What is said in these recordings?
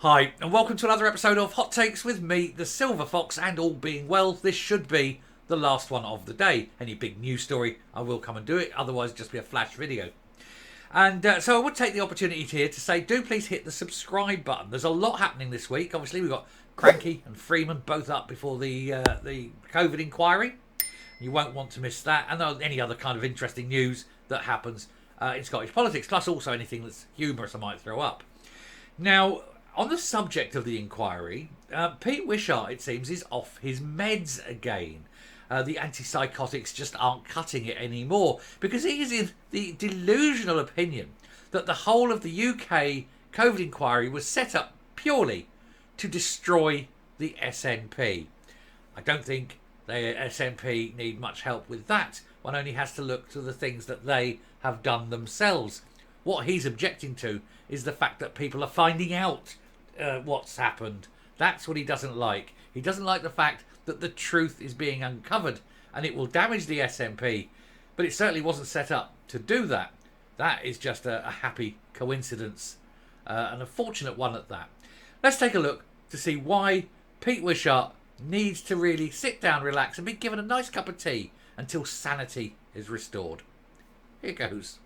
Hi, and welcome to another episode of Hot Takes with me, the Silver Fox, and all being well, this should be the last one of the day. Any big news story, I will come and do it, otherwise just be a flash video. And so I would take the opportunity here to say, do please hit the subscribe button. There's a lot happening this week. Obviously, we've got Cranky and Freeman both up before the COVID inquiry. You won't want to miss that, and any other kind of interesting news that happens in Scottish politics, plus also anything that's humorous I might throw up. Now, on the subject of the inquiry, Pete Wishart, it seems, is off his meds again. The antipsychotics just aren't cutting it anymore because he is in the delusional opinion that the whole of the UK COVID inquiry was set up purely to destroy the SNP. I don't think the SNP need much help with that. One only has to look to the things that they have done themselves. What he's objecting to is the fact that people are finding out what's happened. That's what he doesn't like. He doesn't like the fact that the truth is being uncovered and it will damage the SNP, but it certainly wasn't set up to do that. That is just a happy coincidence, and a fortunate one at that. Let's take a look to see why Pete Wishart needs to really sit down, relax, and be given a nice cup of tea until sanity is restored. Here goes.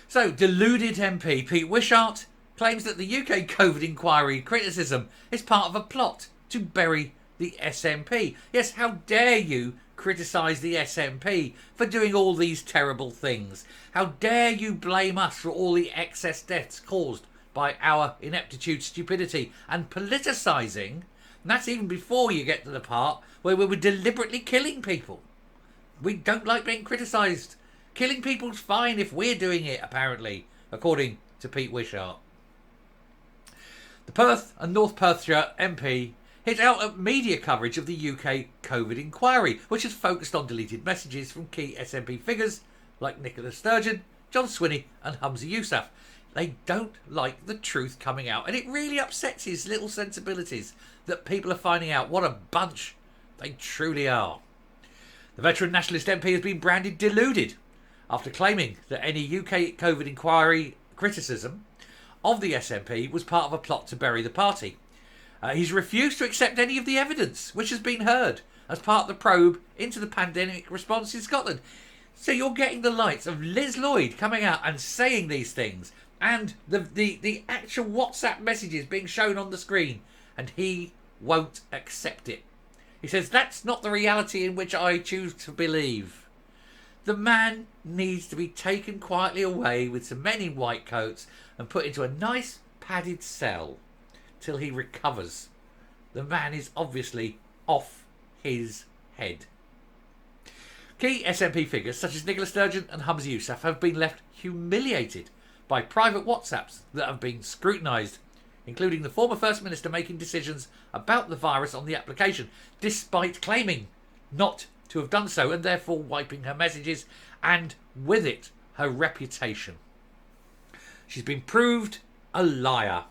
So, deluded MP Pete Wishart claims that the UK COVID inquiry criticism is part of a plot to bury the SNP. Yes, how dare you criticise the SNP for doing all these terrible things? How dare you blame us for all the excess deaths caused by our ineptitude, stupidity and politicising? And that's even before you get to the part where we were deliberately killing people. We don't like being criticised. Killing people's fine if we're doing it, apparently, according to Pete Wishart. The Perth and North Perthshire MP hit out at media coverage of the UK COVID inquiry, which has focused on deleted messages from key SNP figures like Nicola Sturgeon, John Swinney and Humza Yousaf. They don't like the truth coming out, and it really upsets his little sensibilities that people are finding out what a bunch they truly are. The veteran nationalist MP has been branded deluded after claiming that any UK COVID inquiry criticism of the SNP was part of a plot to bury the party. He's refused to accept any of the evidence which has been heard as part of the probe into the pandemic response in Scotland. So you're getting the likes of Liz Lloyd coming out and saying these things, and the actual WhatsApp messages being shown on the screen, and he won't accept it. He says, that's not the reality in which I choose to believe. The man needs to be taken quietly away with some men in white coats and put into a nice padded cell till he recovers. The man is obviously off his head. Key SNP figures such as Nicola Sturgeon and Humza Yousaf have been left humiliated by private WhatsApps that have been scrutinised, including the former First Minister making decisions about the virus on the application, despite claiming not to have done so, and therefore wiping her messages and with it her reputation. She's been proved a liar,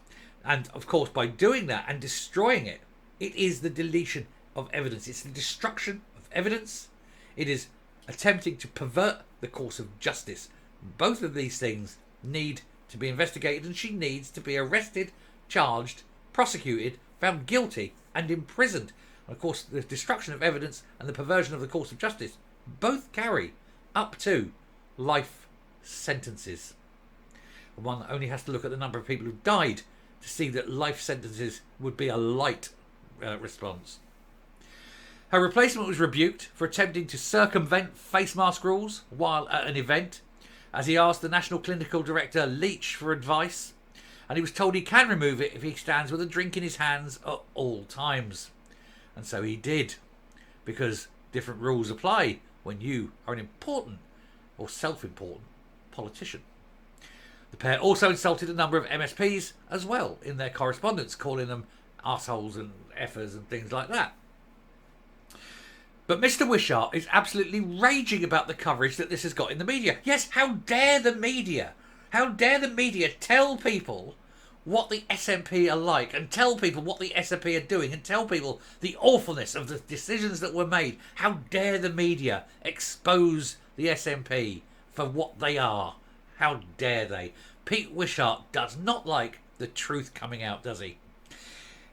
and of course by doing that and destroying it, it is the deletion of evidence. It's the destruction of evidence. It is attempting to pervert the course of justice. Both of these things need to be investigated, and she needs to be arrested, charged, prosecuted, found guilty and imprisoned. And of course, the destruction of evidence and the perversion of the course of justice both carry up to life sentences. And one only has to look at the number of people who died to see that life sentences would be a light response. Her replacement was rebuked for attempting to circumvent face mask rules while at an event, as he asked the National Clinical Director Leach for advice, and he was told he can remove it if he stands with a drink in his hands at all times. And so he did, because different rules apply when you are an important or self-important politician. The pair also insulted a number of MSPs as well in their correspondence, calling them arseholes and effers and things like that. But Mr. Wishart is absolutely raging about the coverage that this has got in the media. Yes, how dare the media? How dare the media tell people what the SNP are like, and tell people what the SNP are doing, and tell people the awfulness of the decisions that were made? How dare the media expose the SNP for what they are? How dare they? Pete Wishart does not like the truth coming out, does he?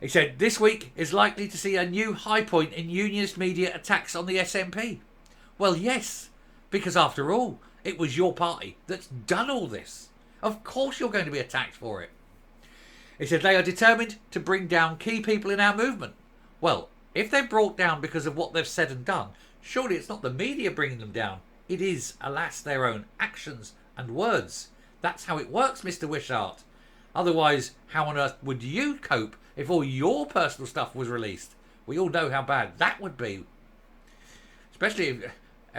He said, this week is likely to see a new high point in unionist media attacks on the SNP. Well, yes, because after all, it was your party that's done all this. Of course you're going to be attacked for it. He said they are determined to bring down key people in our movement. Well, if they're brought down because of what they've said and done, surely it's not the media bringing them down. It is, alas, their own actions and words. That's how it works, Mr. Wishart. Otherwise, how on earth would you cope if all your personal stuff was released? We all know how bad that would be. Especially,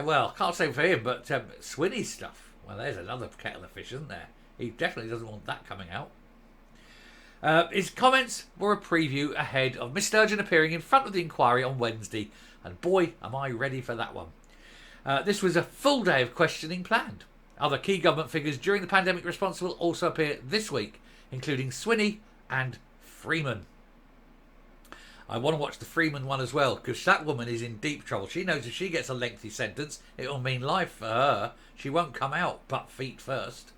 well, I can't say for him, but Swinney's stuff. Well, there's another kettle of fish, isn't there? He definitely doesn't want that coming out. His comments were a preview ahead of Miss Sturgeon appearing in front of the inquiry on Wednesday. And boy, am I ready for that one. This was a full day of questioning planned. Other key government figures during the pandemic response will also appear this week, including Swinney and Freeman. I want to watch the Freeman one as well, because that woman is in deep trouble. She knows if she gets a lengthy sentence, it will mean life for her. She won't come out, but feet first.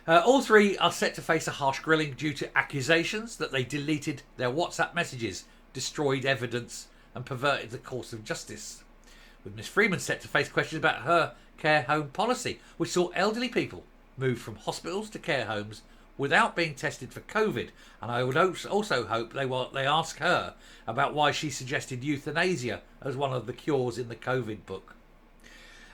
All three are set to face a harsh grilling due to accusations that they deleted their WhatsApp messages, destroyed evidence, and perverted the course of justice. With Miss Freeman set to face questions about her care home policy, which saw elderly people move from hospitals to care homes without being tested for COVID. And I would also hope they ask her about why she suggested euthanasia as one of the cures in the COVID book.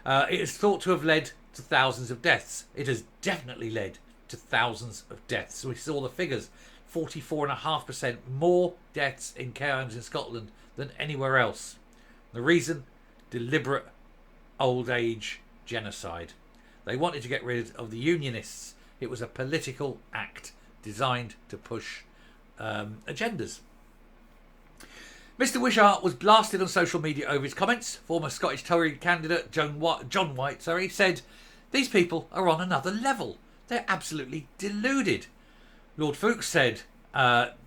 It is thought to have led to thousands of deaths. It has definitely led to thousands of deaths. We saw the figures, 44.5% more deaths in care homes in Scotland than anywhere else. The reason? Deliberate old age genocide. They wanted to get rid of the unionists. It was a political act designed to push agendas. Mr. Wishart was blasted on social media over his comments. Former Scottish Tory candidate John White said, "These people are on another level. They're absolutely deluded." Lord Fuchs said,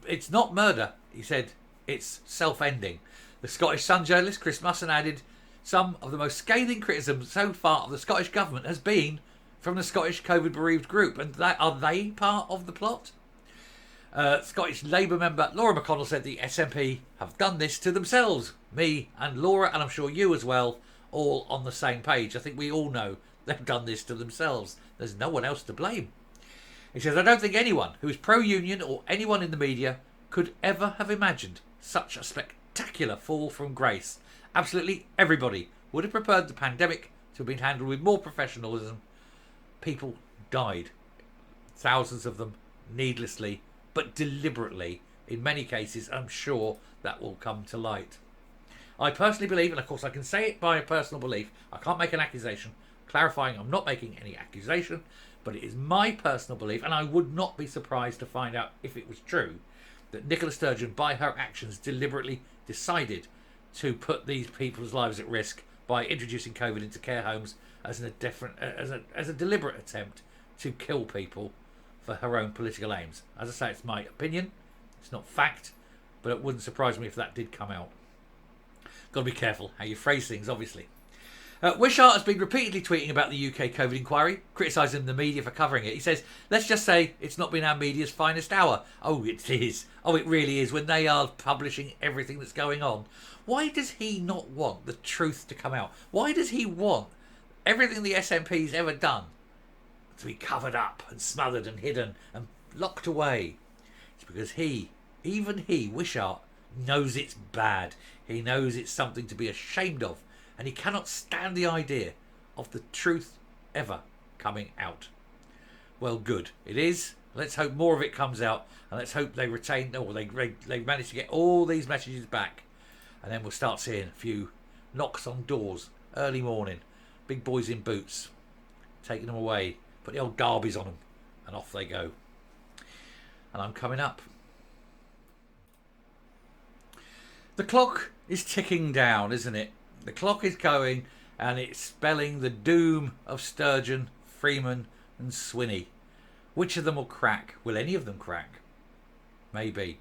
"It's not murder." He said, "It's self-ending." The Scottish Sun journalist Chris Musson added, "Some of the most scathing criticism so far of the Scottish government has been from the Scottish COVID bereaved group, and are they part of the plot?" Scottish Labour member Laura McConnell said the SNP have done this to themselves. Me and Laura, and I'm sure you as well, all on the same page. I think we all know they've done this to themselves. There's no one else to blame. He says, "I don't think anyone who is pro-union or anyone in the media could ever have imagined such a spectacular fall from grace. Absolutely everybody would have preferred the pandemic to have been handled with more professionalism. People died. Thousands of them needlessly, but deliberately. In many cases, I'm sure that will come to light. I personally believe, and of course I can say it by a personal belief, I can't make an accusation, clarifying I'm not making any accusation, but it is my personal belief, and I would not be surprised to find out if it was true, that Nicola Sturgeon, by her actions, deliberately decided to put these people's lives at risk by introducing COVID into care homes as a deliberate attempt to kill people for her own political aims. As I say, it's my opinion, it's not fact, but it wouldn't surprise me if that did come out. Got to be careful how you phrase things, obviously. Wishart has been repeatedly tweeting about the UK Covid Iquiry, criticising the media for covering it. He says, "Let's just say it's not been our media's finest hour." Oh, it is. Oh, it really is, when they are publishing everything that's going on. Why does he not want the truth to come out? Why does he want everything the SNP's ever done to be covered up and smothered and hidden and locked away? It's because even he, Wishart, knows it's bad. He knows it's something to be ashamed of, and he cannot stand the idea of the truth ever coming out. Well, good. It is. Let's hope more of it comes out, and let's hope they retain, or they manage to get all these messages back, and then we'll start seeing a few knocks on doors early morning, big boys in boots, taking them away, put the old derbies on them, and off they go. And I'm coming up. The clock is ticking down, isn't it? The clock is going, and it's spelling the doom of Sturgeon, Freeman and Swinney. Which of them will crack? Will any of them crack? Maybe.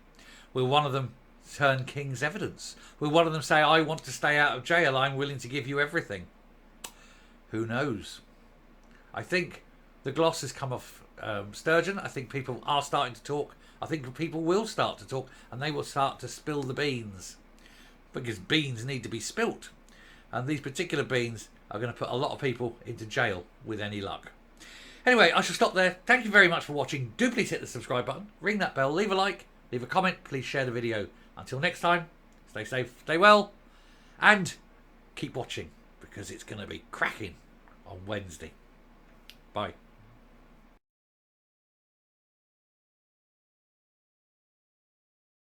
Will one of them turn King's evidence? Will one of them say, "I want to stay out of jail, I'm willing to give you everything"? Who knows? I think the gloss has come off sturgeon. I think people are starting to talk. I think people will start to talk, and they will start to spill the beans, because beans need to be spilt. And these particular beans are going to put a lot of people into jail with any luck. Anyway, I shall stop there. Thank you very much for watching. Do please hit the subscribe button, ring that bell, leave a like, leave a comment, please share the video. Until next time, stay safe, stay well, and keep watching, because it's going to be cracking on Wednesday. Bye.